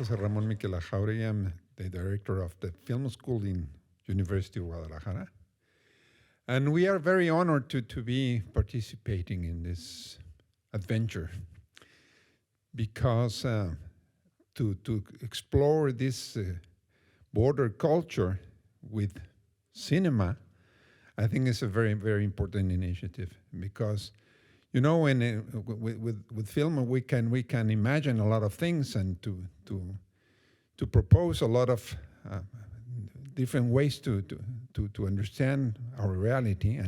José Ramón Miquel Jauregui. I'm the director of the film school in University of Guadalajara. And we are very honored to be participating in this adventure because to explore this border culture with cinema, I think is a very, very important initiative because, you know, when with film we can imagine a lot of things and to propose a lot of different ways to understand our reality,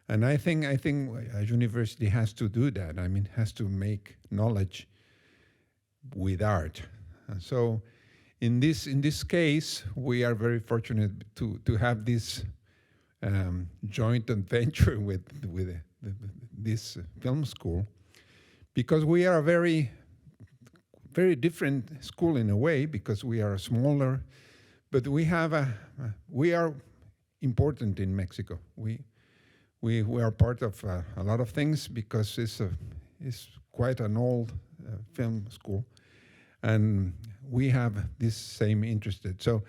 and I think a university has to do that. I mean, has to make knowledge with art. And so in this case, we are very fortunate to have this joint adventure with this film school, because we are a very, very different school in a way, because we are smaller, but we are important in Mexico. We are part of a lot of things because it's quite an old film school, and we have this same interest. So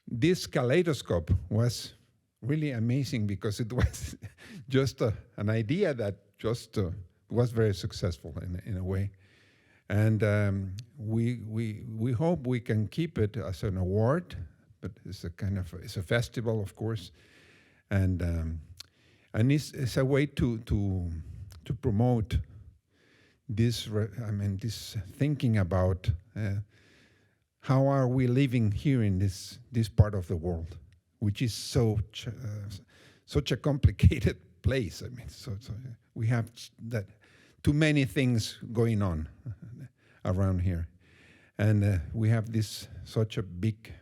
this Kaleidoscope was really amazing because it was just an idea that just was very successful in a way. And we hope we can keep it as an award, but it's a festival, of course, and it's a way to promote this. This thinking about how are we living here in this part of the world, which is such a complicated place. I mean, so we have too many things going on around here, and we have such a big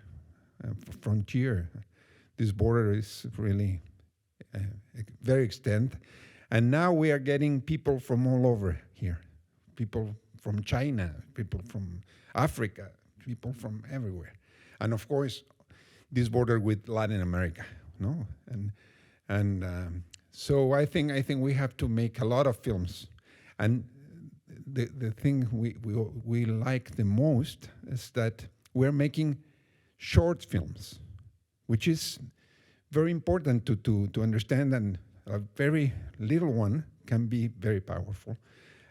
frontier. This border is really very extent, and now we are getting people from all over here, people from China, people from Africa, people from everywhere, and of course this border with Latin America, no? And so I think we have to make a lot of films, and the thing we like the most is that we're making short films, which is very important to understand, and a very little one can be very powerful,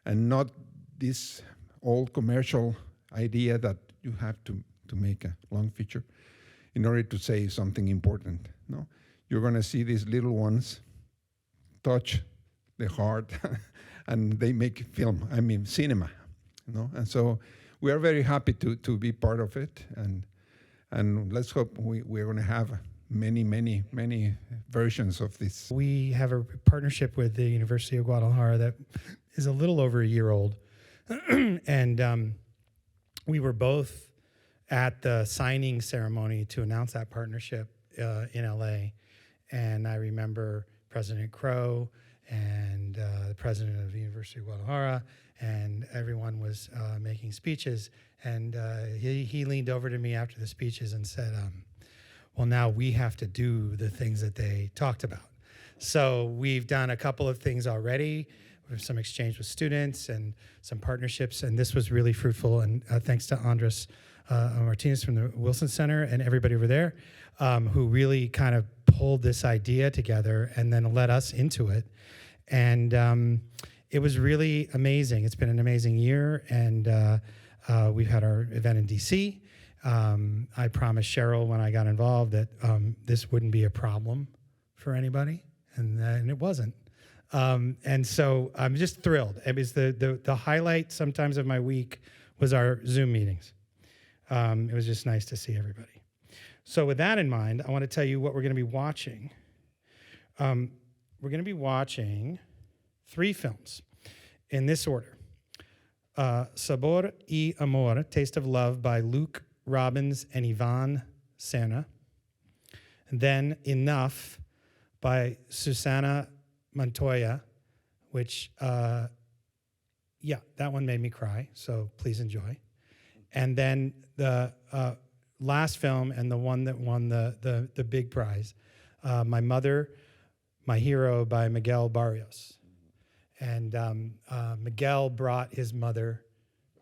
and not this old commercial idea that you have to make a long feature in order to say something important. No, you're going to see these little ones touch the heart and they make film, cinema, and so we are very happy to be part of it, and let's hope we're going to have many versions of this. We have a partnership with the University of Guadalajara that is a little over a year old, and we were both at the signing ceremony to announce that partnership in LA, and I remember President Crow and the president of the University of Guadalajara, and everyone was making speeches, and he leaned over to me after the speeches and said, well, now we have to do the things that they talked about. So we've done a couple of things already. We have some exchange with students and some partnerships, and this was really fruitful, and thanks to Andres Martinez from the Wilson Center and everybody over there who really kind of pulled this idea together and then led us into it. And it was really amazing. It's been an amazing year, and we've had our event in DC. I promised Cheryl when I got involved that this wouldn't be a problem for anybody, and it wasn't. And so I'm just thrilled. It was the highlight sometimes of my week was our Zoom meetings. It was just nice to see everybody. So with that in mind, I want to tell you what we're going to be watching. We're going to be watching 3 films in this order. Sabor y Amor, Taste of Love by Luke Robbins and Ivan Serna. And then Enough by Susana Montoya, which, that one made me cry, so please enjoy. And then the last film, and the one that won the big prize, My Mother, My Hero by Miguel Barrios. And Miguel brought his mother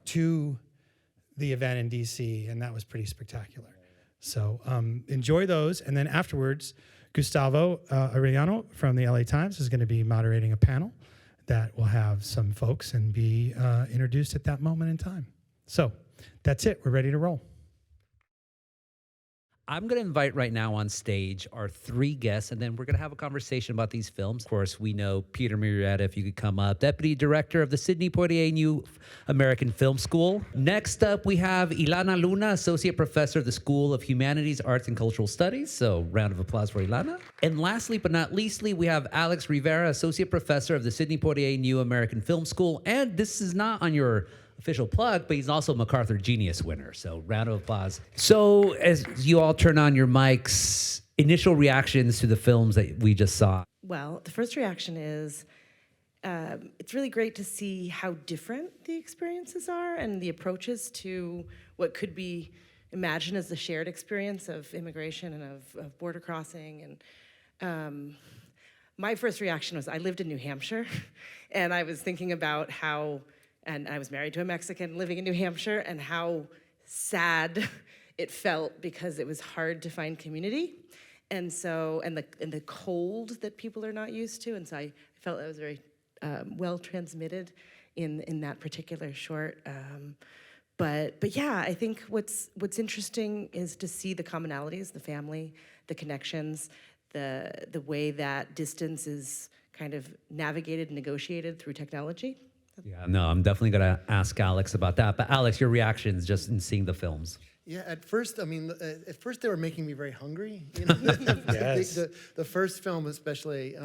to the event in DC, and that was pretty spectacular. So enjoy those. And then afterwards, Gustavo Arellano from the LA Times is going to be moderating a panel that will have some folks and be introduced at that moment in time. So that's it. We're ready to roll. I'm going to invite right now on stage our three guests, and then we're going to have a conversation about these films. Of course, we know Peter Murrieta, if you could come up, Deputy Director of the Sidney Poitier New American Film School. Next up, we have Ilana Luna, Associate Professor of the School of Humanities, Arts, and Cultural Studies. So round of applause for Ilana. And lastly, but not leastly, we have Alex Rivera, Associate Professor of the Sidney Poitier New American Film School. And this is not on your official plug, but he's also a MacArthur Genius winner. So round of applause. So as you all turn on your mics, initial reactions to the films that we just saw. Well, the first reaction is it's really great to see how different the experiences are and the approaches to what could be imagined as the shared experience of immigration and of border crossing. And my first reaction was, I lived in New Hampshire, and I was thinking about how, and I was married to a Mexican living in New Hampshire, and how sad it felt because it was hard to find community. And so, and the cold that people are not used to. And so I felt that was very well transmitted in that particular short. But yeah, I think what's interesting is to see the commonalities, the family, the connections, the way that distance is kind of navigated and negotiated through technology. Yeah, no, I'm definitely going to ask Alex about that. But Alex, your reactions just in seeing the films. Yeah, at first they were making me very hungry. You know, Yes. the first film especially.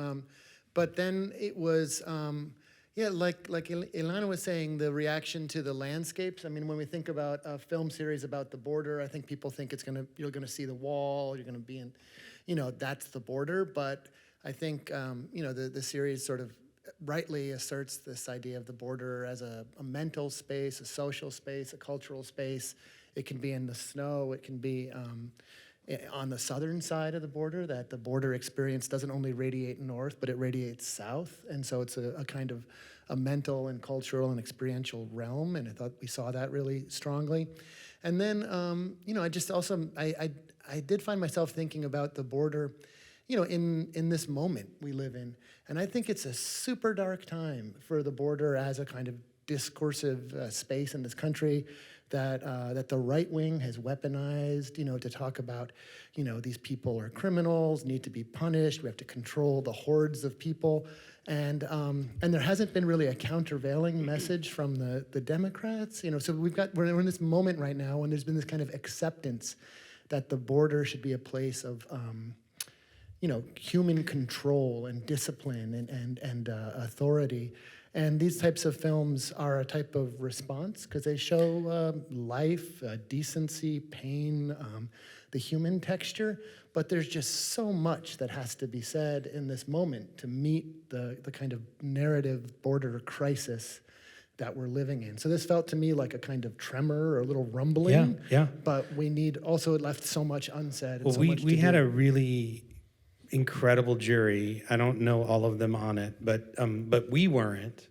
But then it was, like Ilana was saying, the reaction to the landscapes. I mean, when we think about a film series about the border, I think people think you're gonna see the wall, you're gonna be in, that's the border. But I think, the series sort of rightly asserts this idea of the border as a mental space, a social space, a cultural space. It can be in the snow, it can be on the southern side of the border, that the border experience doesn't only radiate north, but it radiates south. And so it's a kind of a mental and cultural and experiential realm, and I thought we saw that really strongly. And then, I just also, I did find myself thinking about the border, in this moment we live in. And I think it's a super dark time for the border as a kind of discursive space in this country that the right wing has weaponized, to talk about, these people are criminals, need to be punished, we have to control the hordes of people. And there hasn't been really a countervailing message from the Democrats, so we're in this moment right now when there's been this kind of acceptance that the border should be a place of, human control and discipline and authority. And these types of films are a type of response because they show life, decency, pain, the human texture. But there's just so much that has to be said in this moment to meet the kind of narrative border crisis that we're living in. So this felt to me like a kind of tremor or a little rumbling. Yeah. But we need, also it left so much unsaid. Well, we had a really incredible jury. I don't know all of them on it, but we weren't.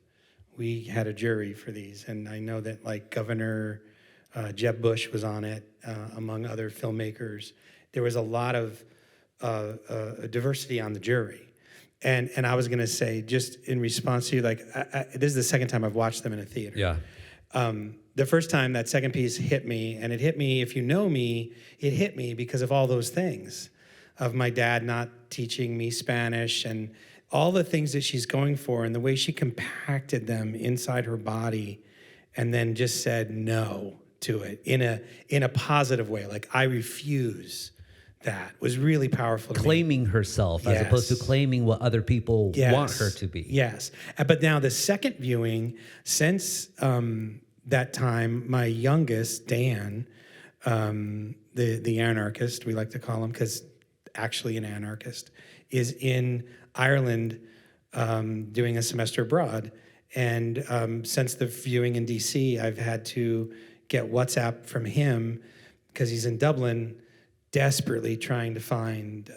We had a jury for these, and I know that like Governor Jeb Bush was on it, among other filmmakers. There was a lot of diversity on the jury, and I was going to say, just in response to you, like this is the second time I've watched them in a theater. Yeah. The first time that second piece hit me, and it hit me, if you know me, it hit me because of all those things, of my dad not teaching me Spanish and all the things that she's going for and the way she compacted them inside her body and then just said no to it in a positive way. Like, I refuse. That was really powerful to me. Claiming herself as opposed to claiming what other people want her to be. Yes. But now the second viewing, since that time, my youngest, Dan, the anarchist, we like to call him, because actually an anarchist, is in Ireland doing a semester abroad. And since the viewing in DC, I've had to get WhatsApp from him because he's in Dublin, desperately trying to find,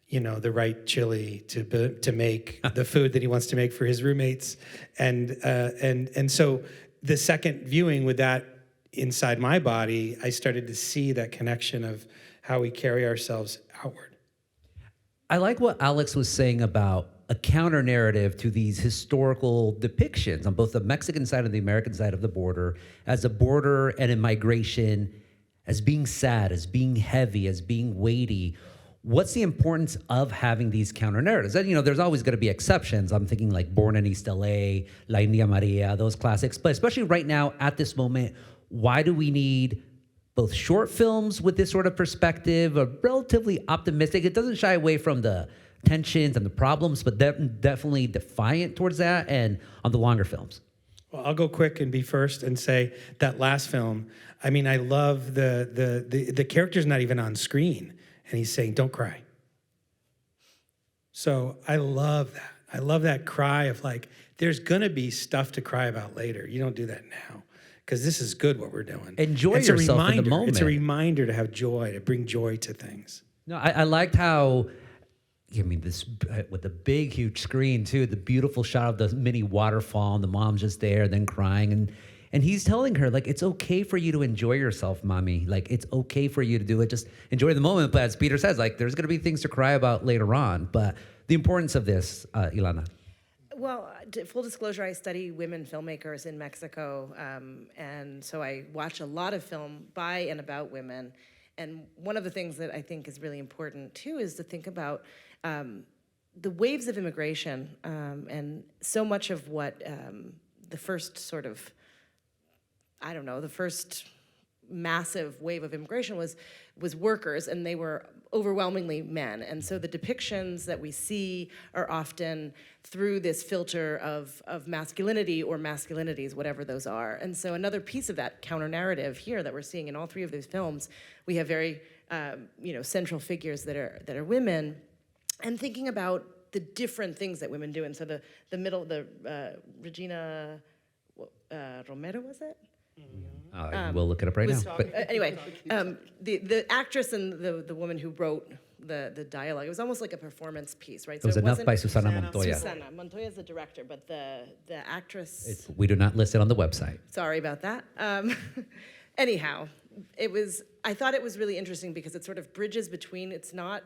the right chili to make the food that he wants to make for his roommates. And so the second viewing with that inside my body, I started to see that connection of how we carry ourselves outward. I like what Alex was saying about a counter narrative to these historical depictions on both the Mexican side and the American side of the border, as a border and a migration, as being sad, as being heavy, as being weighty. What's the importance of having these counter narratives? And, there's always going to be exceptions. I'm thinking like Born in East LA, La India Maria, those classics. But especially right now, at this moment, why do we need both short films with this sort of perspective, a relatively optimistic? It doesn't shy away from the tensions and the problems, but definitely defiant towards that, and on the longer films. Well, I'll go quick and be first and say that last film, I mean, I love the character's not even on screen, and he's saying, don't cry. So I love that. I love that cry of like, there's gonna be stuff to cry about later. You don't do that now, because this is good what we're doing. Enjoy yourself in the moment. It's a reminder to have joy, to bring joy to things. No, I liked how, this with the big, huge screen too, the beautiful shot of the mini waterfall, and the mom's just there, then crying, and he's telling her, like, it's okay for you to enjoy yourself, mommy. Like, it's okay for you to do it. Just enjoy the moment. But as Peter says, like, there's going to be things to cry about later on. But the importance of this, Ilana. Well, full disclosure, I study women filmmakers in Mexico, and so I watch a lot of film by and about women. And one of the things that I think is really important, too, is to think about the waves of immigration, and so much of what the first sort of, the first massive wave of immigration was workers, and they were overwhelmingly men. And so the depictions that we see are often through this filter of masculinity or masculinities, whatever those are. And so another piece of that counter narrative here that we're seeing in all three of these films, we have very central figures that are women, and thinking about the different things that women do. And so Regina Romero, was it? We'll look it up right now. But Anyway, the actress and the woman who wrote the dialogue, it was almost like a performance piece, right? it was enough by Susana Montoya. Susana Montoya is the director, but the actress. We do not list it on the website. Sorry about that. Anyhow, I thought it was really interesting because it sort of bridges between. It's not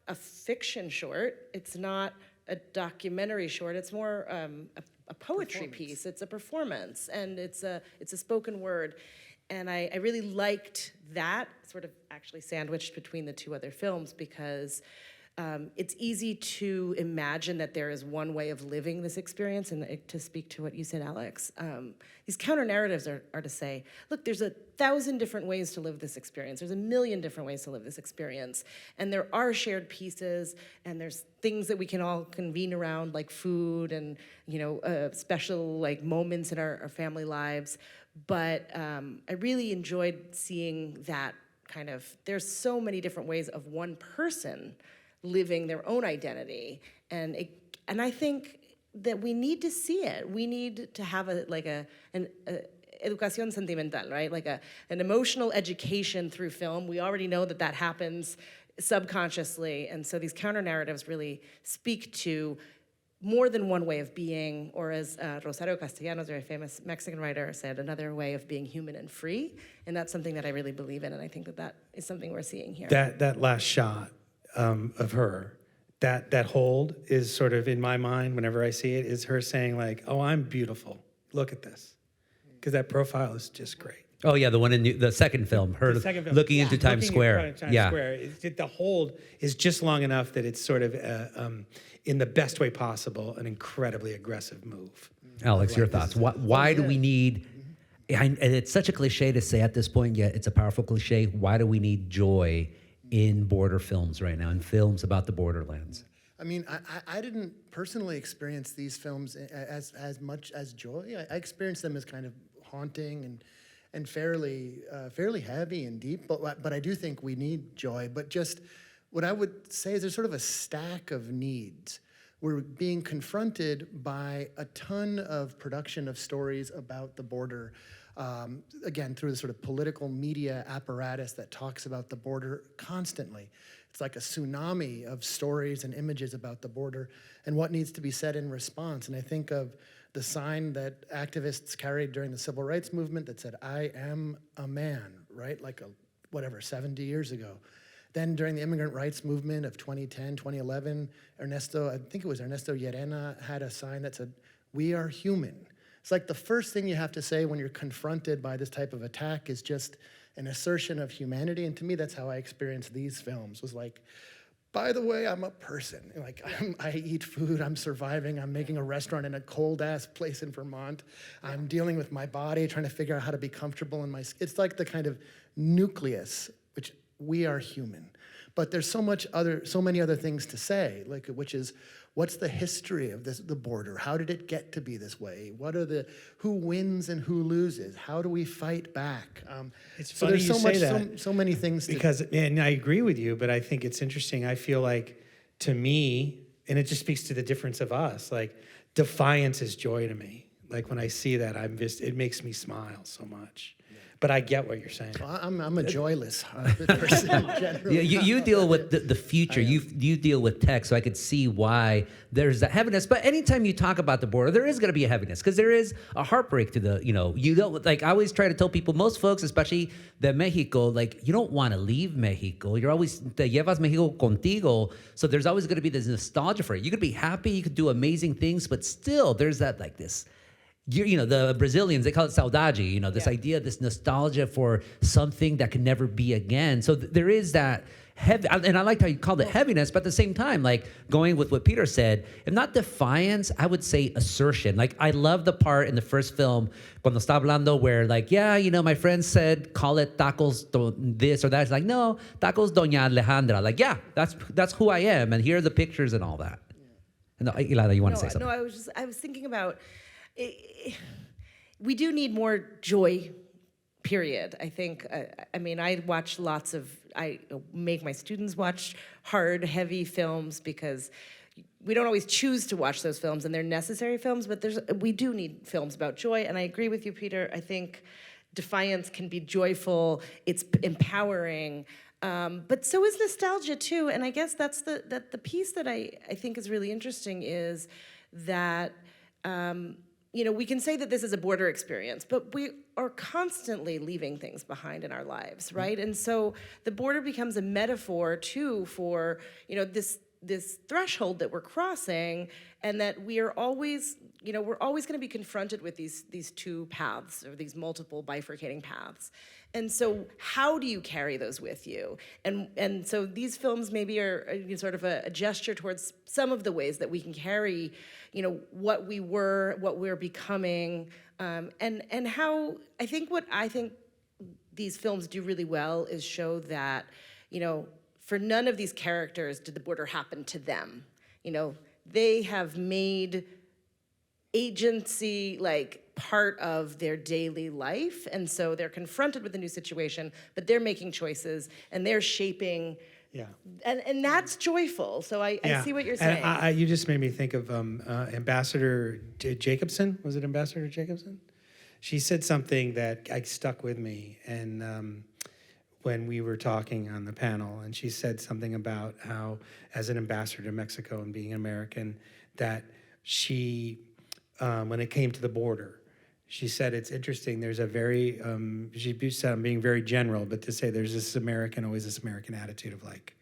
a fiction short. It's not a documentary short. It's more a poetry piece. It's a performance, and it's a spoken word. And I really liked that sort of actually sandwiched between the two other films, because it's easy to imagine that there is one way of living this experience. And to speak to what you said, Alex, these counter narratives are to say, look, there's 1,000 different ways to live this experience. There's 1,000,000 different ways to live this experience. And there are shared pieces, and there's things that we can all convene around, like food and, special like moments in our family lives. But I really enjoyed seeing that kind of, there's so many different ways of one person living their own identity, and I think that we need to see it. We need to have an educación sentimental, right? Like an emotional education through film. We already know that happens subconsciously, and so these counter narratives really speak to more than one way of being, or as Rosario Castellanos, a very famous Mexican writer, said, another way of being human and free. And that's something that I really believe in, and I think that is something we're seeing here. That last shot of her, that hold is sort of in my mind whenever I see it, is her saying like, oh, I'm beautiful. Look at this. Because that profile is just great. Oh yeah, the one in the second film, looking into Times Square. The hold is just long enough that it's sort of, in the best way possible, an incredibly aggressive move. Alex, your thoughts? Why do we need? And it's such a cliche to say at this point, yet it's a powerful cliche. Why do we need joy in border films right now, in films about the borderlands? I mean, I didn't personally experience these films as much as joy. I experienced them as kind of haunting and fairly heavy and deep. But I do think we need joy. But just what I would say is there's sort of a stack of needs. We're being confronted by a ton of production of stories about the border, again, through the sort of political media apparatus that talks about the border constantly. It's like a tsunami of stories and images about the border and what needs to be said in response. And I think of the sign that activists carried during the civil rights movement that said, "I am a man," right? Like 70 years ago. Then during the immigrant rights movement of 2010, 2011, I think it was Ernesto Llerena, had a sign that said, "We are human." It's like the first thing you have to say when you're confronted by this type of attack is just an assertion of humanity. And to me, that's how I experienced these films, was like, by the way, I'm a person. Like, I eat food, I'm surviving, I'm making a restaurant in a cold-ass place in Vermont. I'm dealing with my body, trying to figure out how to be comfortable in my skin. It's like the kind of nucleus, which we are human. But there's so many other things to say, like, which is, what's the history of the border? How did it get to be this way? Who wins and who loses? How do we fight back? It's so funny there's you so say much, that, so many things. because, and I agree with you, but I think it's interesting. I feel like, to me, and it just speaks to the difference of us, like, defiance is joy to me. Like, when I see that, it makes me smile so much. But I get what you're saying. Well, I'm a joyless person in general. You deal with the future. You deal with tech, so I could see why there's that heaviness. But anytime you talk about the border, there is going to be a heaviness, because there is a heartbreak to the, you don't, like, I always try to tell people, most folks, especially the Mexico, like, you don't want to leave Mexico. You're always, te llevas Mexico contigo. So there's always going to be this nostalgia for it. You could be happy, you could do amazing things, but still there's that, like, this, the Brazilians, they call it saudade, this idea, this nostalgia for something that can never be again. So there is that heavy, and I liked how you called it heaviness, but at the same time, like, going with what Peter said, if not defiance, I would say assertion. Like, I love the part in the first film, cuando está hablando, where, like, my friend said, call it tacos this or that. It's like, no, tacos Doña Alejandra. Like, that's who I am, and here are the pictures and all that. And Ilana, you want to say something? No, I was thinking about, we do need more joy, period. I think, I make my students watch hard, heavy films, because we don't always choose to watch those films, and they're necessary films, but we do need films about joy. And I agree with you, Peter. I think defiance can be joyful, it's empowering, but so is nostalgia too. And I guess that's the piece that I think is really interesting, is that we can say that this is a border experience, but we are constantly leaving things behind in our lives, right? And so the border becomes a metaphor too for, this threshold that we're crossing, and that we are always, we're always going to be confronted with these two paths, or these multiple bifurcating paths. And so how do you carry those with you? And so these films maybe are sort of a gesture towards some of the ways that we can carry, what we were, what we're becoming, and how what I think these films do really well is show that, for none of these characters did the border happen to them. They have made agency, like, part of their daily life, and so they're confronted with a new situation, but they're making choices and they're shaping. Yeah. And that's joyful. So I see what you're saying. And you just made me think of Ambassador Jacobson. Was it Ambassador Jacobson? She said something that stuck with me, and when we were talking on the panel, and she said something about how, as an ambassador to Mexico and being American, that she, when it came to the border, she said, it's interesting, there's a very, she said, I'm being very general, but to say there's always this American attitude of, like,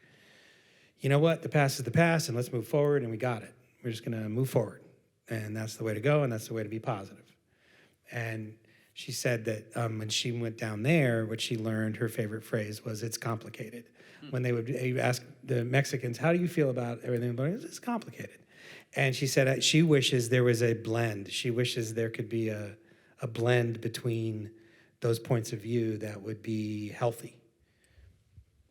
you know what, the past is the past, and let's move forward, and we got it. We're just gonna move forward. And that's the way to go, and that's the way to be positive. And she said that when she went down there, what she learned, her favorite phrase was, it's complicated. When they would ask the Mexicans, how do you feel about everything? It's complicated. And she said she wishes there was a blend. She wishes there could be a blend between those points of view that would be healthy,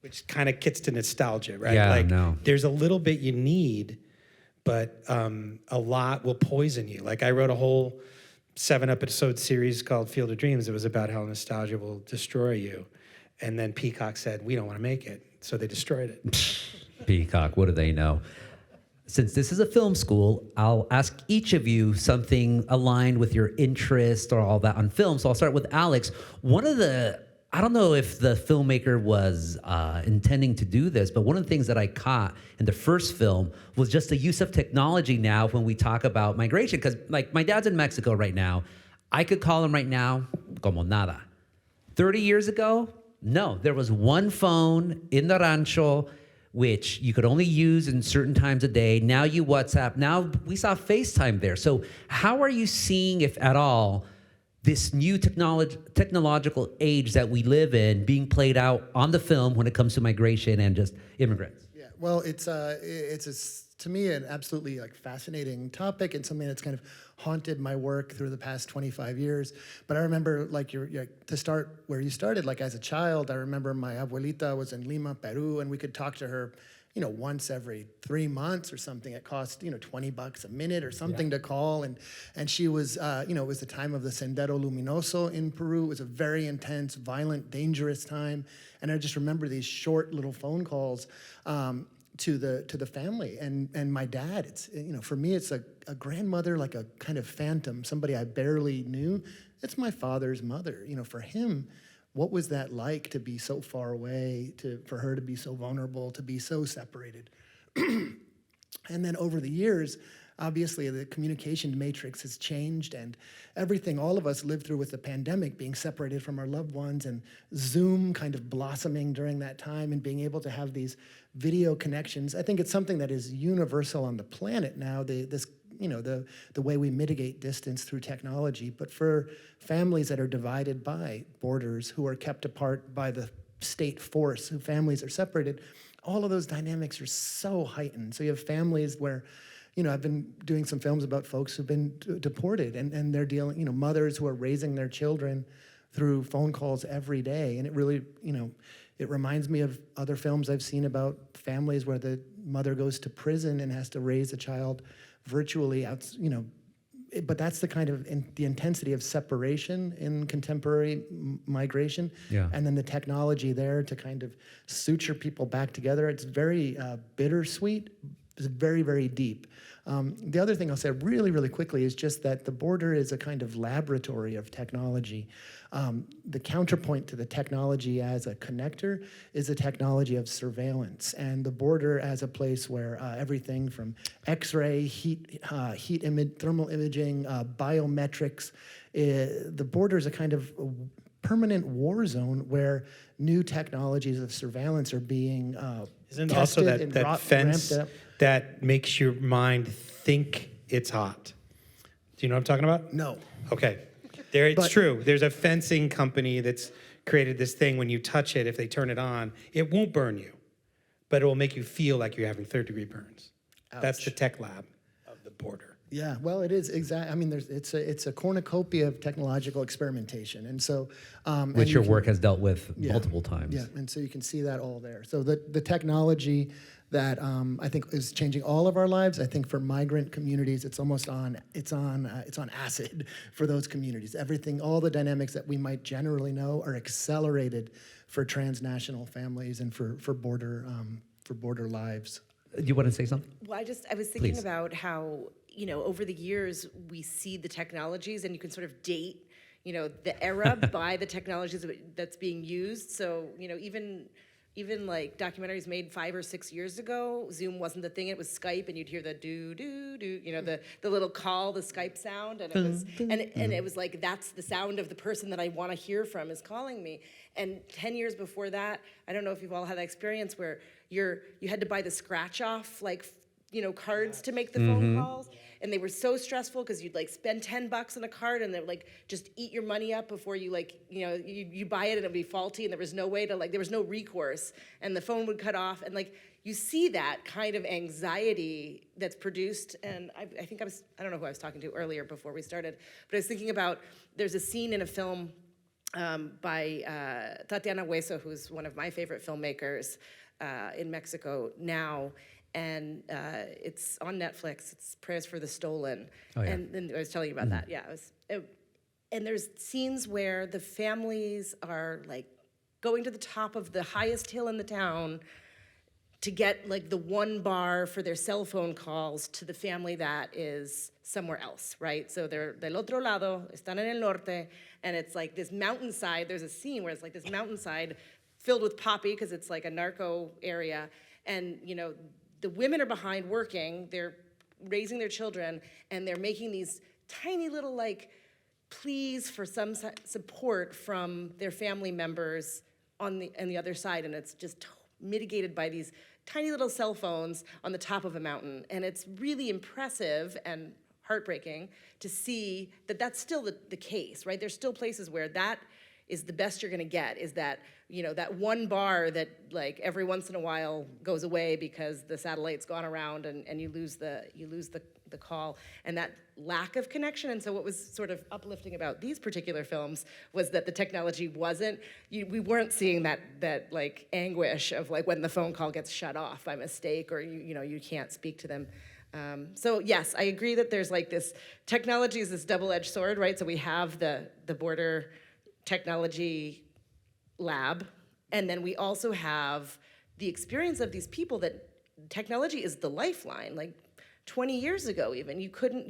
which kind of gets to nostalgia, right? Yeah, like, no. There's a little bit you need, but a lot will poison you. Like, I wrote a whole 7-episode series called Field of Dreams. It was about how nostalgia will destroy you. And then Peacock said, we don't want to make it. So they destroyed it. Peacock, what do they know? Since this is a film school, I'll ask each of you something aligned with your interest or all that on film. So I'll start with Alex. One of the I don't know if the filmmaker was intending to do this, but one of the things that I caught in the first film was just the use of technology now when we talk about migration. Because like my dad's in Mexico right now. I could call him right now, como nada. 30 years ago, no, there was one phone in the rancho which you could only use in certain times a day. Now you WhatsApp. Now we saw FaceTime there. So how are you seeing, if at all, this new technological age that we live in being played out on the film when it comes to migration and just immigrants? Yeah, well, it's to me an absolutely like fascinating topic and something that's kind of haunted my work through the past 25 years. But I remember like to start where you started, like as a child, I remember my abuelita was in Lima, Peru, and we could talk to her, once every 3 months or something. It cost, $20 a minute or something to call. And she was, it was the time of the Sendero Luminoso in Peru. It was a very intense, violent, dangerous time. And I just remember these short little phone calls to the family. And my dad, it's, for me, it's a grandmother, like a kind of phantom, somebody I barely knew. It's my father's mother. For him, what was that like to be so far away, for her to be so vulnerable, to be so separated? And then over the years, obviously the communication matrix has changed, and everything all of us lived through with the pandemic, being separated from our loved ones, and Zoom kind of blossoming during that time, and being able to have these video connections. I think it's something that is universal on the planet now, the way we mitigate distance through technology. But for families that are divided by borders, who are kept apart by the state force, who families are separated, all of those dynamics are so heightened. So you have families where, I've been doing some films about folks who've been deported, and they're dealing, mothers who are raising their children through phone calls every day. And it really, it reminds me of other films I've seen about families where the mother goes to prison and has to raise a child virtually out, but that's the kind of the intensity of separation in contemporary migration. Yeah. And then the technology there to kind of suture people back together. It's very bittersweet. It's very, very deep. The other thing I'll say really, really quickly is just that the border is a kind of laboratory of technology. The counterpoint to the technology as a connector is a technology of surveillance, and the border as a place where everything from X-ray, thermal imaging, biometrics, the border is a kind of permanent war zone where new technologies of surveillance are being Isn't it also tested and that fence that makes your mind think it's hot? Do you know what I'm talking about? No. Okay. It's true. There's a fencing company that's created this thing. When you touch it, if they turn it on, it won't burn you, but it will make you feel like you're having third-degree burns. Ouch. That's the tech lab of the border. Yeah, well, it is exactly. I mean, it's a cornucopia of technological experimentation, and so Which your work has dealt with multiple times. Yeah, and so you can see that all there. So the technology that I think is changing all of our lives. I think for migrant communities, it's almost on acid for those communities. Everything, all the dynamics that we might generally know are accelerated for transnational families and for border lives. Do you want to say something? Well, I was thinking Please. about how, over the years we see the technologies and you can sort of date, the era by the technologies that's being used. So, even like documentaries made 5 or 6 years ago, Zoom wasn't the thing. It was Skype, and you'd hear the do, the little call, the Skype sound, and it was and it was like, that's the sound of the person that I want to hear from is calling me. And 10 years before that, I don't know if you've all had that experience where you had to buy the scratch off cards to make the phone calls, and they were so stressful because you'd spend $10 on a card, and they'd just eat your money up before you you buy it, and it'd be faulty, and there was no way to there was no recourse, and the phone would cut off, and you see that kind of anxiety that's produced. And I think I don't know who I was talking to earlier before we started, but I was thinking about, there's a scene in a film by Tatiana Hueso, who's one of my favorite filmmakers in Mexico now. And it's on Netflix. It's Prayers for the Stolen. Oh, yeah. And I was telling you about that. Yeah, and there's scenes where the families are going to the top of the highest hill in the town, to get like the one bar for their cell phone calls to the family that is somewhere else, right? So they're del otro lado, están en el norte, and it's like this mountainside. There's a scene where it's like this mountainside filled with poppy because it's like a narco area, and the women are behind working. They're raising their children, and they're making these tiny little like pleas for some support from their family members on the other side, and it's just mitigated by these tiny little cell phones on the top of a mountain. And it's really impressive and heartbreaking to see that that's still the case, right? There's still places where that is the best you're gonna get, is that, that one bar that like every once in a while goes away because the satellite's gone around and you lose the call, and that lack of connection. And so what was sort of uplifting about these particular films was that the technology we weren't seeing that like anguish of like when the phone call gets shut off by mistake, or you can't speak to them. So yes, I agree that there's like this technology is this double-edged sword, right? So we have the border technology lab, and then we also have the experience of these people that technology is the lifeline. Like 20 years ago even, you couldn't,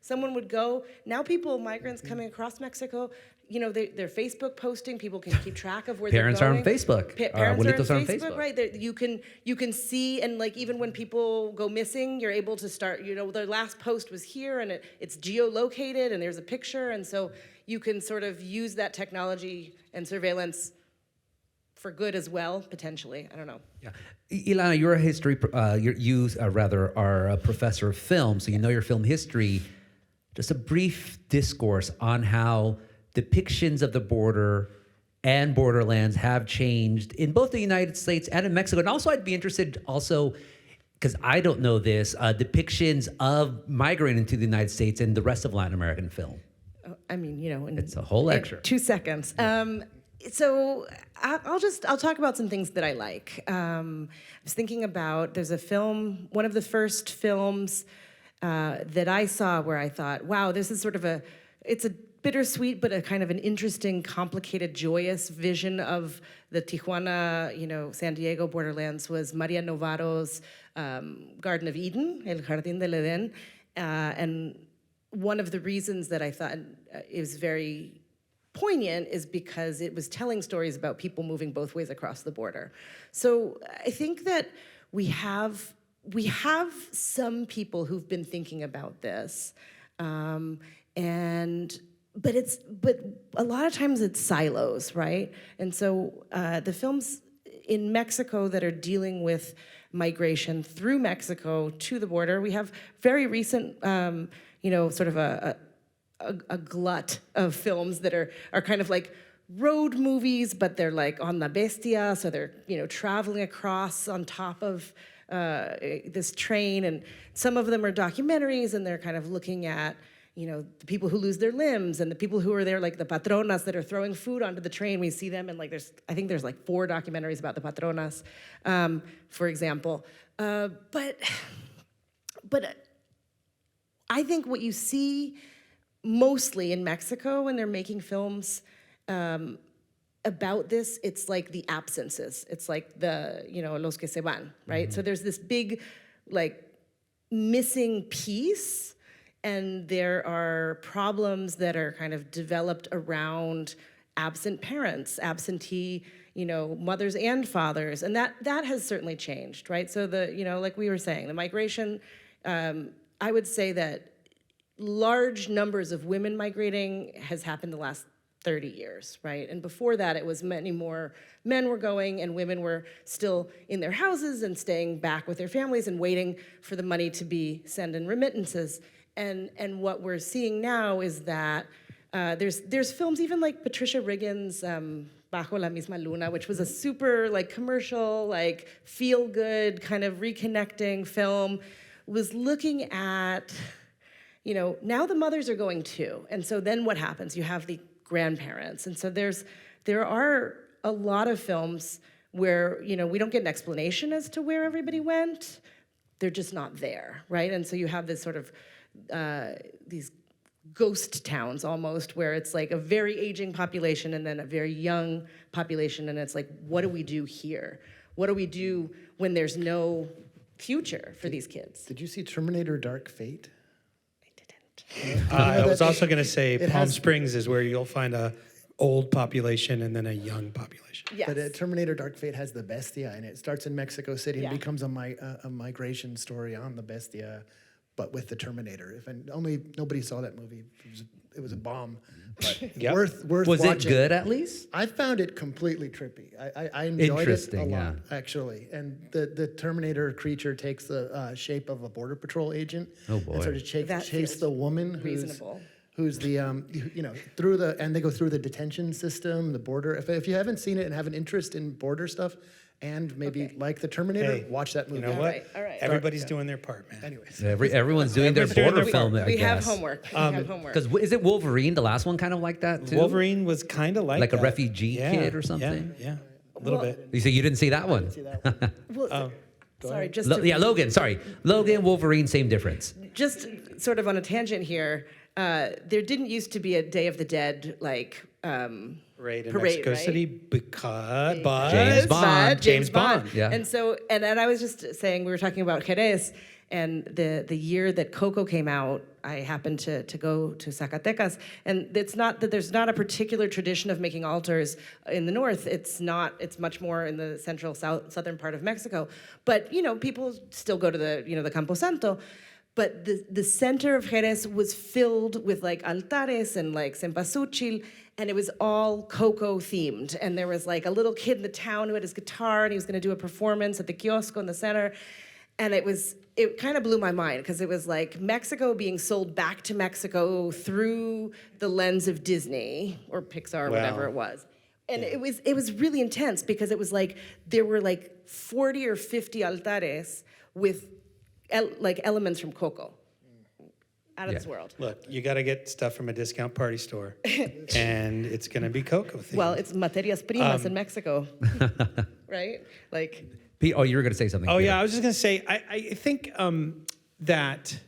someone would go, now migrants coming across Mexico, they're Facebook posting, people can keep track of where Parents they're are going. on Facebook. Parents are are on on Facebook, right? You can see, and like even when people go missing, you're able to start, their last post was here, and it's geolocated, and there's a picture, and so you can sort of use that technology and surveillance for good as well, potentially. I don't know. Yeah. Ilana, you're a history, are a professor of film, so you know your film history. Just a brief discourse on how depictions of the border and borderlands have changed in both the United States and in Mexico. And also I'd be interested also, because I don't know this, depictions of migrating to the United States and the rest of Latin American film. I mean, it's a whole lecture. 2 seconds. So I'll talk about some things that I like. I was thinking about, there's a film, one of the first films that I saw where I thought, wow, this is sort of it's a bittersweet, but a kind of an interesting, complicated, joyous vision of the Tijuana, San Diego borderlands, was Maria Novaro's Garden of Eden, El Jardín del Edén. And one of the reasons that I thought it was very poignant is because it was telling stories about people moving both ways across the border. So I think that we have some people who've been thinking about this, but a lot of times it's silos, right? And so the films in Mexico that are dealing with migration through Mexico to the border, we have very recent, sort of a glut of films that are kind of like road movies, but they're like on la bestia, so they're traveling across on top of this train, and some of them are documentaries, and they're kind of looking at the people who lose their limbs and the people who are there, like the patronas that are throwing food onto the train. We see them, and like I think there's like 4 documentaries about the patronas, for example. But I think what you see mostly in Mexico when they're making films about this, it's like the absences. It's like the, los que se van, right? Mm-hmm. So there's this big, like, missing piece, and there are problems that are kind of developed around absent parents, absentee, mothers and fathers, and that has certainly changed, right? So like we were saying, the migration, I would say that large numbers of women migrating has happened the last 30 years, right? And before that, it was many more men were going, and women were still in their houses and staying back with their families and waiting for the money to be sent in remittances. And what we're seeing now is that there's films, even like Patricia Riggan's Bajo la Misma Luna, which was a super like commercial, like feel good kind of reconnecting film, was looking at, now the mothers are going too. And so then what happens? You have the grandparents. And so there are a lot of films where, we don't get an explanation as to where everybody went. They're just not there, right? And so you have this sort of, these ghost towns almost, where it's like a very aging population and then a very young population, and it's like, what do we do here? what do we do when there's no future for these kids? Did you see Terminator Dark Fate? I didn't. I was also going to say it Palm has- Springs is where you'll find a old population and then a young population. Yes. But Terminator Dark Fate has the Bestia, and it starts in Mexico City and Yeah. becomes a migration story on the Bestia, but with the Terminator. Nobody saw that movie. It was a bomb, but Yep. worth Was watching. it good at least? I found it completely trippy. I enjoyed it a Interesting, lot, yeah. actually. And the Terminator creature takes the shape of a Border Patrol agent. Oh, boy. And sort of That chase feels the woman reasonable. who's the and they go through the detention system, the border. If you haven't seen it and have an interest in border stuff, and maybe Okay. like the Terminator, Hey, watch that movie. You know All what? right, all right. Everybody's doing their part, man. Anyways, Everyone's doing their Everyone's doing border their film. part. I We have guess. homework. We have homework. Because is it Wolverine, the last one, kind of like that too? Wolverine was kind of like Like a that. refugee kid or something? Yeah, a little Well, bit. You say you didn't see that one? see that one. Well, sorry, just to, Yeah, Logan. Sorry, Logan, Wolverine, same difference. just sort of on a tangent here. There didn't used to be a Day of the Dead Parade in Parade, Mexico right? City because James Bond. James Bond. Yeah. And so, and I was just saying, we were talking about Jerez, and the year that Coco came out, I happened to go to Zacatecas, and it's not that there's not a particular tradition of making altars in the north. It's not. It's much more in the central southern part of Mexico. But people still go to the Campo Santo. But the center of Jerez was filled with like altares and like cempasúchil, and it was all Coco themed. And there was like a little kid in the town who had his guitar, and he was going to do a performance at the kiosco in the center. And it kind of blew my mind because it was like Mexico being sold back to Mexico through the lens of Disney or Pixar, or whatever it was. And it was really intense because it was like there were like 40 or 50 altares with like elements from Coco. Out of this world. look, you got to get stuff from a discount party store, and it's going to be Coco themed. Well, it's materias primas in Mexico, right? Like, Pete, you were going to say something. Oh Peter. yeah, I was just gonna say I think that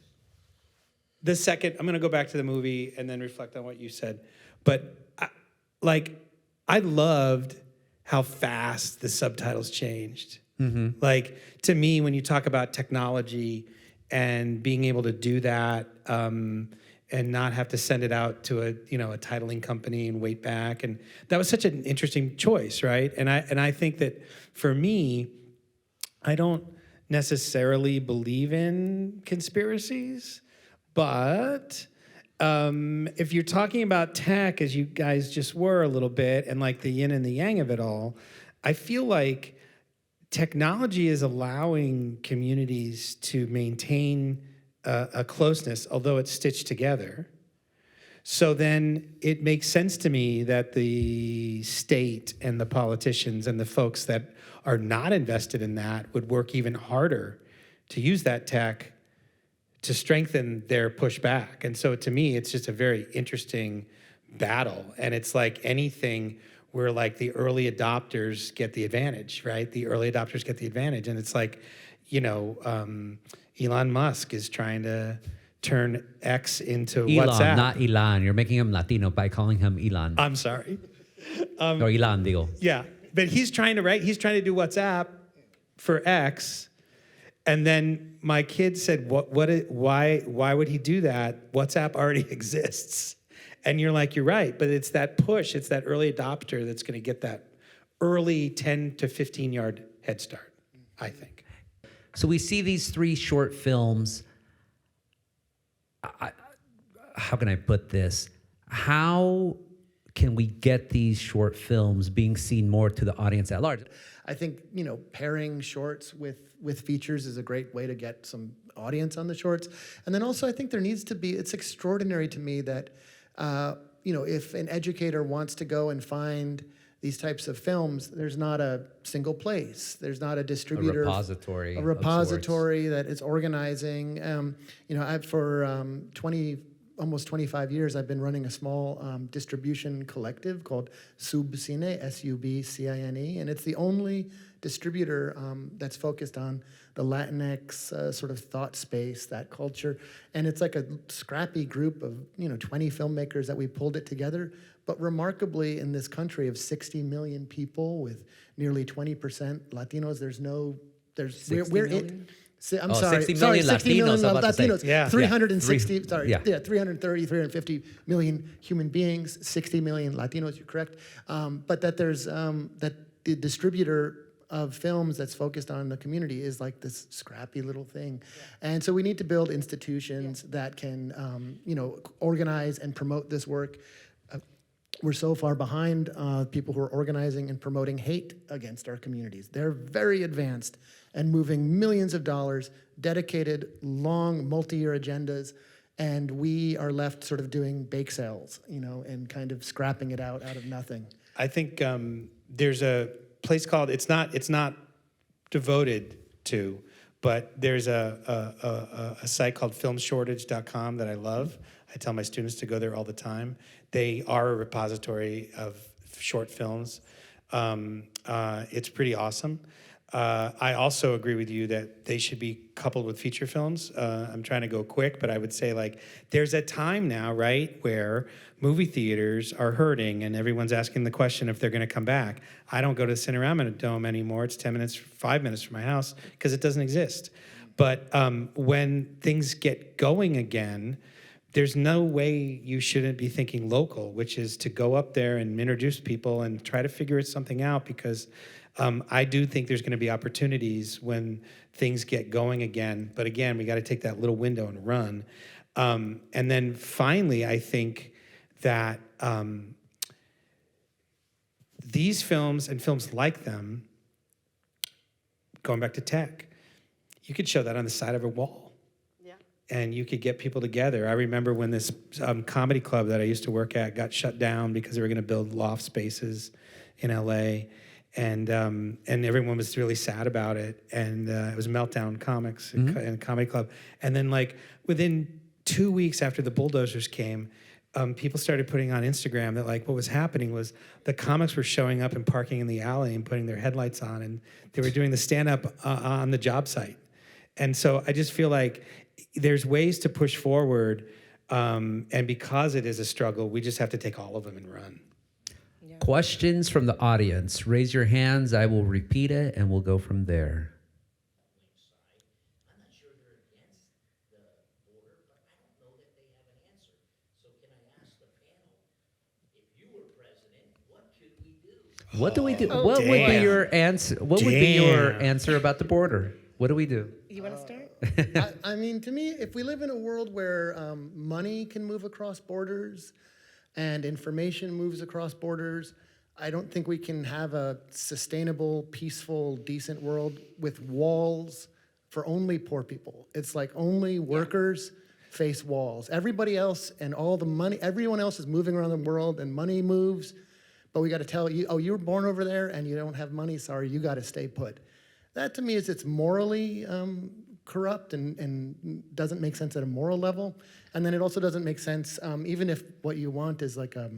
the second I'm gonna go back to the movie and then reflect on what you said, but I loved how fast the subtitles changed. Like to me, when you talk about technology and being able to do that and not have to send it out to a titling company and wait back, and that was such an interesting choice, right? And I think that for me, I don't necessarily believe in conspiracies, but if you're talking about tech, as you guys just were a little bit, and like the yin and the yang of it all, I feel like technology is allowing communities to maintain a closeness, although it's stitched together. So then it makes sense to me that the state and the politicians and the folks that are not invested in that would work even harder to use that tech to strengthen their pushback. And so to me, it's just a very interesting battle. And it's like anything where like the early adopters get the advantage, right? The early adopters get the advantage. And it's like, Elon Musk is trying to turn X into Elon, WhatsApp. not Elon. You're making him Latino by calling him Elon. I'm sorry. Or Elon, digo. Yeah, but he's trying to do WhatsApp for X, and then my kid said, why would he do that? WhatsApp already exists. And you're like, you're right, but it's that push, it's that early adopter that's going to get that early 10 to 15 yard head start, I think. So we see these 3 short films. How can I put this? How can we get these short films being seen more to the audience at large? I think pairing shorts with features is a great way to get some audience on the shorts. And then also I think there needs to be. It's extraordinary to me that if an educator wants to go and find these types of films, there's not a single place. There's not a distributor. A repository. That is organizing. I've for almost 25 years, I've been running a small distribution collective called Subcine, Subcine, and it's the only distributor that's focused on the Latinx sort of thought space, that culture. And it's like a scrappy group of 20 filmmakers that we pulled it together. But remarkably, in this country of 60 million people with nearly 20% Latinos, we're it. I'm sorry, 60 million 60 million Latinos, I'm about to say. Latinos. Yeah. 360, Yeah. sorry, 350 million human beings, 60 million Latinos, you're correct. But that there's, that the distributor of films that's focused on the community is like this scrappy little thing. And so we need to build institutions that can, organize and promote this work. We're so far behind people who are organizing and promoting hate against our communities. They're very advanced and moving millions of dollars, dedicated, long, multi-year agendas, and we are left sort of doing bake sales, and kind of scrapping it out of nothing. I think there's a place called, it's not devoted to, but there's a site called filmshortage.com that I love. I tell my students to go there all the time. They are a repository of short films. It's pretty awesome. I also agree with you that they should be coupled with feature films. I'm trying to go quick, but I would say there's a time now, right, where movie theaters are hurting and everyone's asking the question if they're going to come back. I don't go to the Cinerama Dome anymore. It's 10 minutes, 5 minutes from my house because it doesn't exist. But when things get going again, there's no way you shouldn't be thinking local, which is to go up there and introduce people and try to figure something out, because I do think there's going to be opportunities when things get going again. But again, we got to take that little window and run. And then finally, I think that these films and films like them, going back to tech, you could show that on the side of a wall. And you could get people together. I remember when this comedy club that I used to work at got shut down because they were going to build loft spaces in LA, and everyone was really sad about it. And it was Meltdown Comics and Comedy Club. And then within 2 weeks after the bulldozers came, people started putting on Instagram that what was happening was the comics were showing up and parking in the alley and putting their headlights on, and they were doing the stand-up on the job site. And so I just feel like there's ways to push forward, and because it is a struggle, we just have to take all of them and run. Yeah. Questions from the audience. Raise your hands. I will repeat it, and we'll go from there. I'm not sure they're against the border, but I don't know that they have an answer. So can I ask the panel, if you were president, what should we do? What do we do? Oh, what would be damn. your answer? What would be your Damn. answer about the border? What do we do? You want to start? I mean, to me, if we live in a world where money can move across borders and information moves across borders, I don't think we can have a sustainable, peaceful, decent world with walls for only poor people. It's like only workers face walls. Everybody else and all the money, everyone else is moving around the world and money moves, but we got to tell you, oh, you were born over there and you don't have money, sorry, you got to stay put. That to me is it's morally corrupt and doesn't make sense at a moral level. And then it also doesn't make sense, even if what you want is like a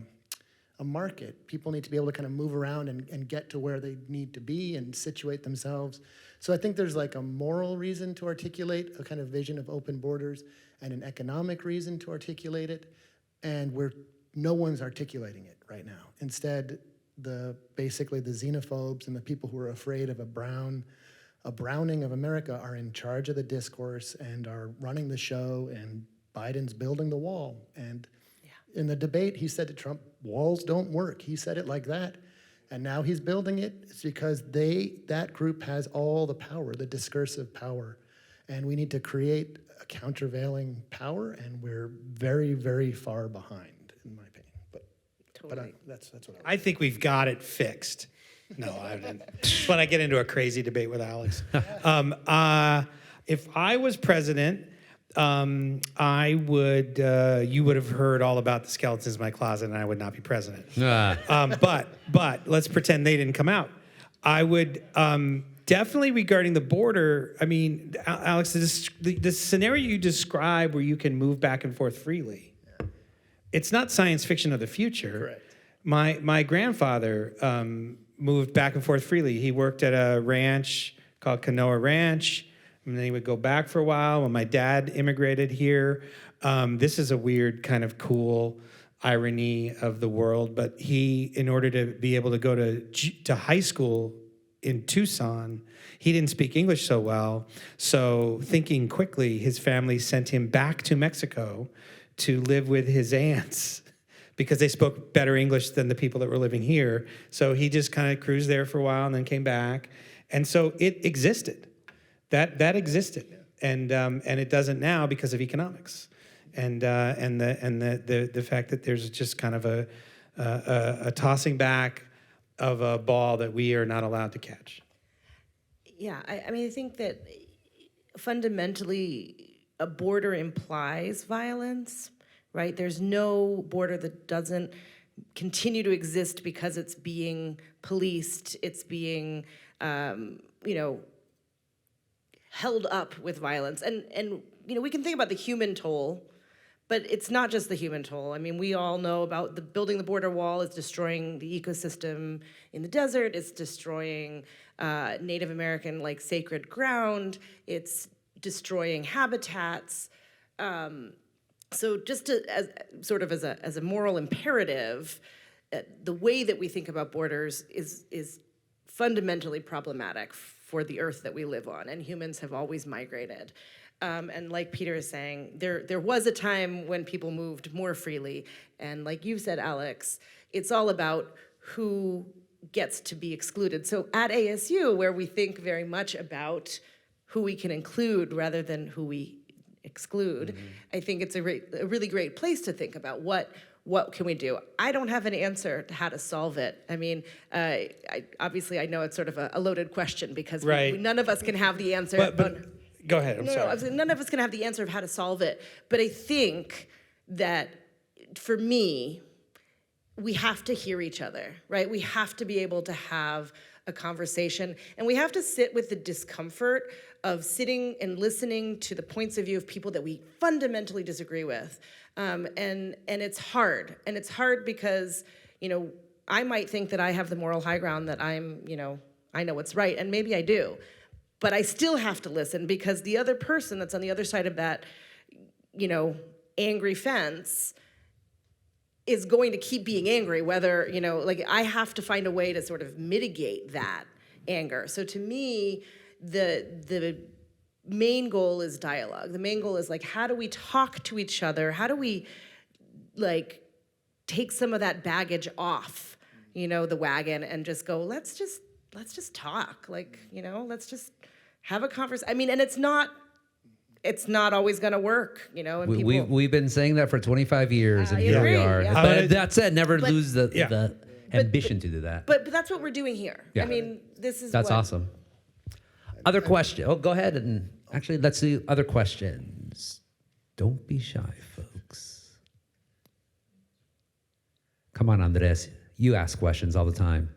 market. People need to be able to kind of move around and get to where they need to be and situate themselves. So I think there's like a moral reason to articulate a kind of vision of open borders and an economic reason to articulate it. And no one's articulating it right now. Instead, basically the xenophobes and the people who are afraid of a browning of America are in charge of the discourse and are running the show, and Biden's building the wall. And in the debate, he said to Trump, walls don't work. He said it like that. And now he's building it. It's because that group has all the power, the discursive power. And we need to create a countervailing power, and we're very, very far behind, in my opinion. But that's what I I think we've got it fixed. No, I didn't. When I get into a crazy debate with Alex. If I was president, I would. You would have heard all about the skeletons in my closet, and I would not be president. But let's pretend they didn't come out. I would definitely, regarding the border. I mean, Alex, the scenario you describe where you can move back and forth freely. It's not science fiction of the future. Correct. My grandfather moved back and forth freely. He worked at a ranch called Canoa Ranch. and then he would go back for a while. When my dad immigrated here, this is a weird kind of cool irony of the world, but he, in order to be able to go to high school in Tucson, he didn't speak English so well. So thinking quickly, his family sent him back to Mexico to live with his aunts because they spoke better English than the people that were living here. So he just kind of cruised there for a while and then came back. And so it existed. That existed. And it doesn't now because of economics. And the fact that there's just kind of a tossing back of a ball that we are not allowed to catch. Yeah, I mean, I think that fundamentally a border implies violence, right? There's no border that doesn't continue to exist because it's being policed, it's being, held up with violence. And we can think about the human toll, but it's not just the human toll. I mean, we all know about building the border wall is destroying the ecosystem in the desert. It's destroying Native American sacred ground. It's destroying habitats. So just as a moral imperative, the way that we think about borders is fundamentally problematic for the earth that we live on, and humans have always migrated. And like Peter is saying, there was a time when people moved more freely. And like you said, Alex, it's all about who gets to be excluded. So at ASU, where we think very much about who we can include rather than who we exclude, I think it's a really great place to think about what can we do? I don't have an answer to how to solve it. I mean, obviously I know it's sort of a loaded question because none of us can have the answer. But go ahead, I'm sorry. No, none of us can have the answer of how to solve it. But I think that for me, we have to hear each other, right? We have to be able to have a conversation, and we have to sit with the discomfort of sitting and listening to the points of view of people that we fundamentally disagree with. And it's hard. And it's hard because, I might think that I have the moral high ground, that I know what's right, and maybe I do. But I still have to listen because the other person that's on the other side of that, angry fence is going to keep being angry, whether, I have to find a way to sort of mitigate that anger. So to me, the main goal is dialogue. The main goal is how do we talk to each other? How do we take some of that baggage off, the wagon and just go, let's just talk. Let's just have a conversation. I mean, and it's not always going to work, And we've been saying that for 25 years, and here we are. Yeah. But that said, never lose the ambition to do that. But that's what we're doing here. Yeah. I mean, That's awesome. Other question? Oh, go ahead and actually let's see other questions. Don't be shy, folks. Come on, Andres. You ask questions all the time.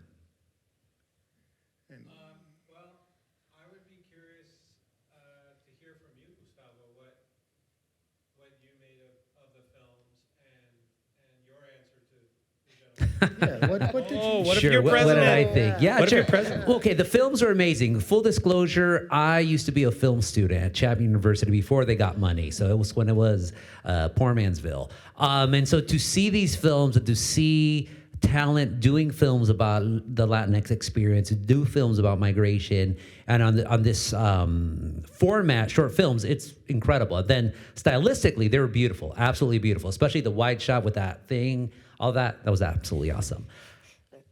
What did you? What if Sure. you're What president? did I think? Yeah, What if sure. you're president? Okay, the films are amazing. Full disclosure, I used to be a film student at Chapman University before they got money. So it was when it was Poor Mansville. And so to see these films and to see talent doing films about the Latinx experience, to do films about migration, and on this format, short films, it's incredible. And then stylistically, they were beautiful, absolutely beautiful, especially the wide shot with that thing. All that was absolutely awesome.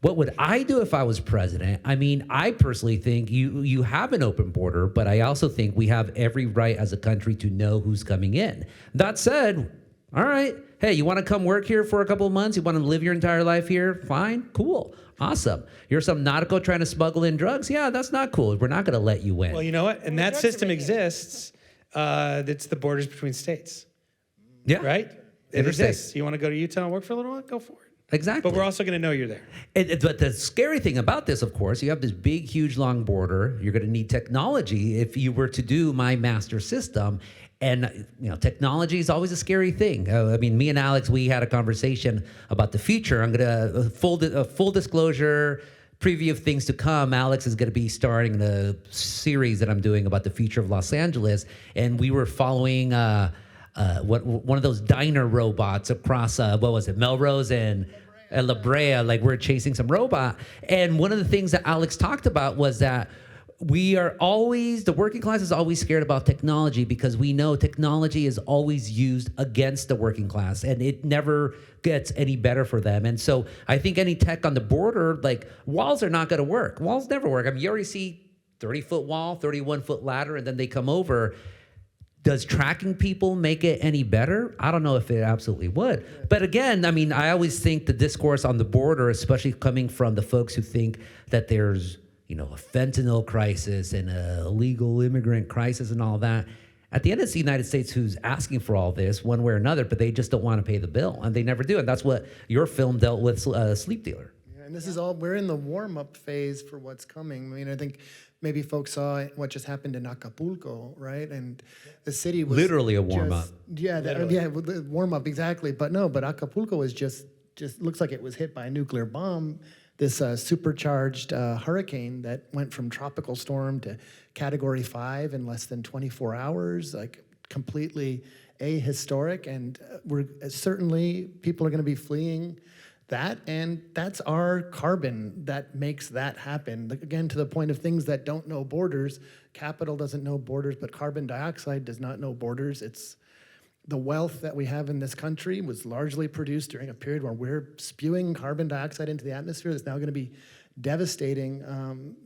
What would I do if I was president? I mean, I personally think you have an open border, but I also think we have every right as a country to know who's coming in. That said, all right, hey, you want to come work here for a couple of months? You want to live your entire life here? Fine, cool, awesome. You're some nautico trying to smuggle in drugs? Yeah, that's not cool. We're not going to let you in. Well, you know what? And that system exists. It's the borders between states. Yeah. Right? It Interstate. exists. You want to go to Utah and work for a little while? Go for it. Exactly. But we're also going to know you're there. But the scary thing about this, of course, you have this big, huge, long border. You're going to need technology if you were to do my master system. And, technology is always a scary thing. I mean, me and Alex, we had a conversation about the future. I'm going to, full disclosure, preview of things to come, Alex is going to be starting the series that I'm doing about the future of Los Angeles, and we were following one of those diner robots across what was it, Melrose and La Brea. Like, we're chasing some robot, and one of the things that Alex talked about was that the working class is always scared about technology because we know technology is always used against the working class and it never gets any better for them. And so I think any tech on the border, like, walls are not going to work. Walls never work. I mean, you already see 30-foot wall, 31-foot ladder, and then they come over. Does tracking people make it any better? I don't know if it absolutely would. But again, I mean, I always think the discourse on the border, especially coming from the folks who think that there's, a fentanyl crisis and a illegal immigrant crisis and all that. At the end, it's the United States who's asking for all this one way or another, but they just don't want to pay the bill, and they never do. And that's what your film dealt with, Sleep Dealer. Yeah, and this is all, we're in the warm-up phase for what's coming. I mean, I think maybe folks saw what just happened in Acapulco, right? And the city was literally a warm-up. The warm-up, exactly. But Acapulco was just looks like it was hit by a nuclear bomb. This supercharged hurricane that went from tropical storm to Category 5 in less than 24 hours, like completely ahistoric. And we're certainly, people are going to be fleeing that, and that's our carbon that makes that happen. Again, to the point of things that don't know borders. Capital doesn't know borders, but carbon dioxide does not know borders. It's the wealth that we have in this country was largely produced during a period where we're spewing carbon dioxide into the atmosphere that's now going to be devastating,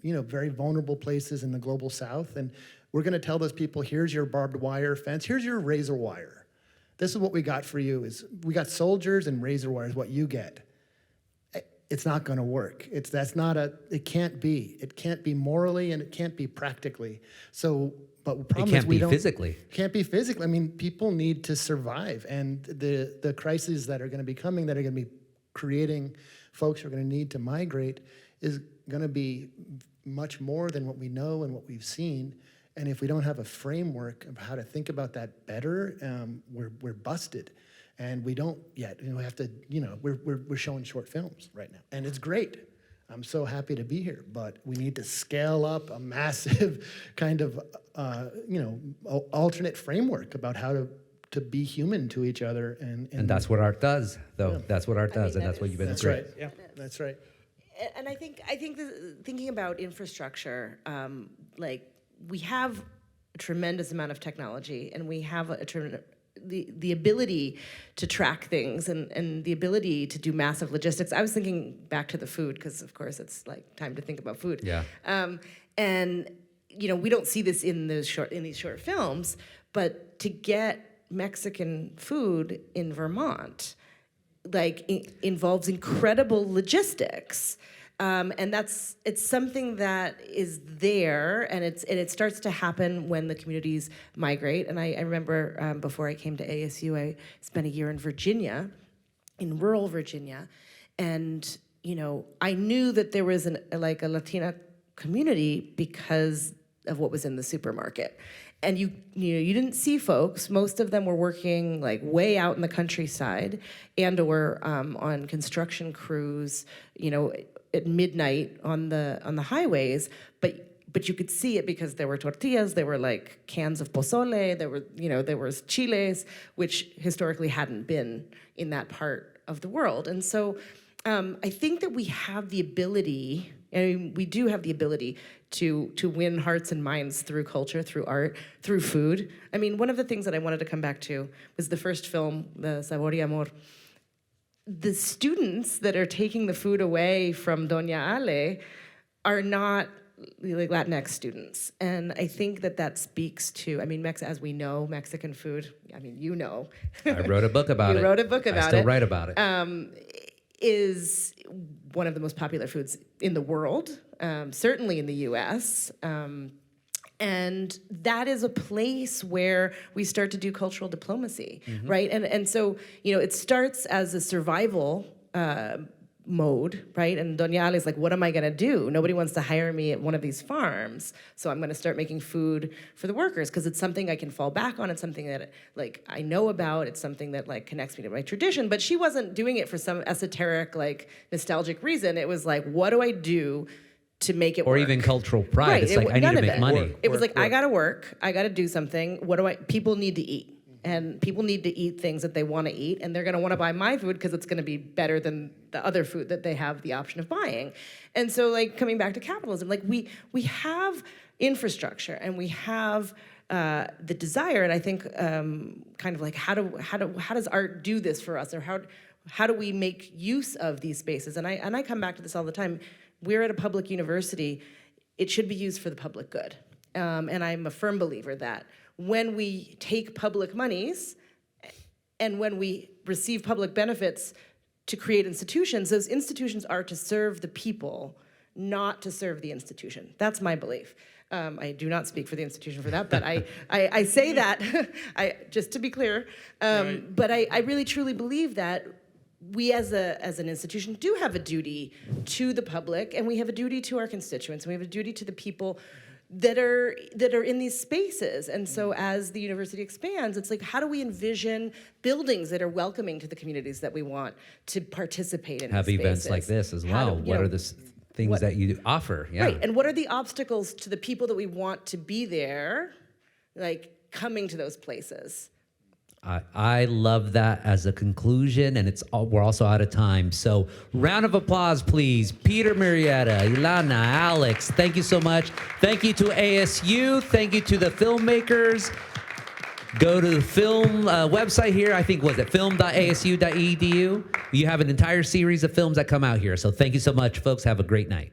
very vulnerable places in the global south. And we're going to tell those people, here's your barbed wire fence, here's your razor wire. This is what we got for you. Is we got soldiers and razor wire is what you get. It's not going to work. It can't be. It can't be morally and it can't be practically. So, but the problem is we don't. Can't be physically. I mean, people need to survive, and the crises that are going to be coming, that are going to be creating folks who are going to need to migrate, is going to be much more than what we know and what we've seen. And if we don't have a framework of how to think about that better, we're busted. And we don't yet. We have to. We're showing short films right now, and it's great. I'm so happy to be here, but we need to scale up a massive kind of, alternate framework about how to be human to each other. And that's what art does, though. Yeah. That's what art does, and that's what you've been. That's right. Yeah, that's right. And I think thinking about infrastructure, we have a tremendous amount of technology, and we have the ability to track things and the ability to do massive logistics. I was thinking back to the food, because of course it's like time to think about food. Yeah. And we don't see this in these short films, but to get Mexican food in Vermont, involves incredible logistics. And it's something that is there, and it starts to happen when the communities migrate. And I remember before I came to ASU, I spent a year in Virginia, in rural Virginia, and I knew that there was a Latina community because of what was in the supermarket. And you didn't see folks. Most of them were working way out in the countryside, and/or on construction crews, at midnight on the highways. But you could see it because there were tortillas, there were cans of pozole, there was chiles, which historically hadn't been in that part of the world. And so I think that we have the ability. We do have the ability to win hearts and minds through culture, through art, through food. I mean, one of the things that I wanted to come back to was the first film, the Sabor y Amor. The students that are taking the food away from Doña Ale are not Latinx students. And I think that speaks to, as we know, Mexican food, I wrote a book about it. You wrote a book about it. I still write about it. Is one of the most popular foods in the world, certainly in the US. And that is a place where we start to do cultural diplomacy, right? And so, it starts as a survival mode, right? And Doña Ali's like, what am I gonna do? Nobody wants to hire me at one of these farms, so I'm gonna start making food for the workers because it's something I can fall back on. It's something that like I know about. It's something that like connects me to my tradition. But she wasn't doing it for some esoteric, like nostalgic reason. It was like, what do I do to make it Or work? even cultural pride. Right, It's like, I need none to of make it. money. It was like, I gotta work, I gotta do something. People need to eat. And people need to eat things that they want to eat, and they're going to want to buy my food because it's going to be better than the other food that they have the option of buying. And so, like, coming back to capitalism, like we have infrastructure and we have the desire, and I think kind of like how does art do this for us, or how do we make use of these spaces? And I come back to this all the time. We're at a public university. It should be used for the public good, and I'm a firm believer that when we take public monies and when we receive public benefits to create institutions, those institutions are to serve the people, not to serve the institution. That's my belief. I do not speak for the institution for that, but I say that, just to be clear. But I really truly believe that we as an institution do have a duty to the public, and we have a duty to our constituents, and we have a duty to the people that are in these spaces. And so as the university expands, it's like, how do we envision buildings that are welcoming to the communities that we want to participate in? Have these events spaces? like this as well. What are the things that you offer? Yeah. Right, and what are the obstacles to the people that we want to be there, like coming to those places? I love that as a conclusion, and we're also out of time. So round of applause, please. Peter Murrieta, Ilana, Alex, thank you so much. Thank you to ASU. Thank you to the filmmakers. Go to the film website here. I think, was it film.asu.edu? You have an entire series of films that come out here. So thank you so much, folks. Have a great night.